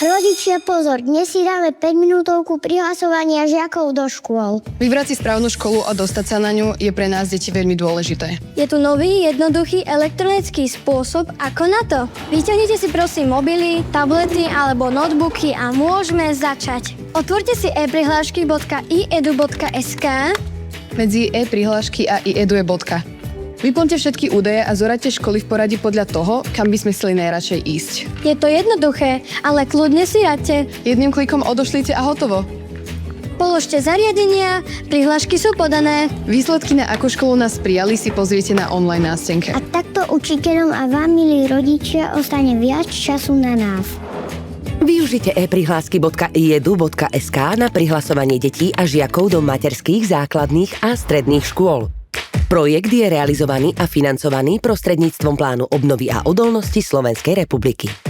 Rodičia, pozor, dnes si dáme 5-minútovku prihlasovania žiakov do škôl. Vybrať si správnu školu a dostať sa na ňu je pre nás deti veľmi dôležité. Je tu nový, jednoduchý elektronický spôsob, ako na to. Vyťahnite si prosím mobily, tablety alebo notebooky a môžeme začať. Otvorte si e-prihlášky.iedu.sk. Medzi e-prihlášky a iedu je bodka. Vyplňte všetky údaje a zoraďte školy v poradí podľa toho, kam by sme chceli najradšej ísť. Je to jednoduché, ale kľudne si radte. Jedným klikom odošlite a hotovo. Položte zariadenia, prihlášky sú podané. Výsledky, na akú školu nás prijali, si pozriete na online nástenke. A takto učiteľom a vám, milí rodičia, ostane viac času na nás. Využite e-prihlasky.iedu.sk na prihlasovanie detí a žiakov do materských, základných a stredných škôl. Projekt je realizovaný a financovaný prostredníctvom Plánu obnovy a odolnosti Slovenskej republiky.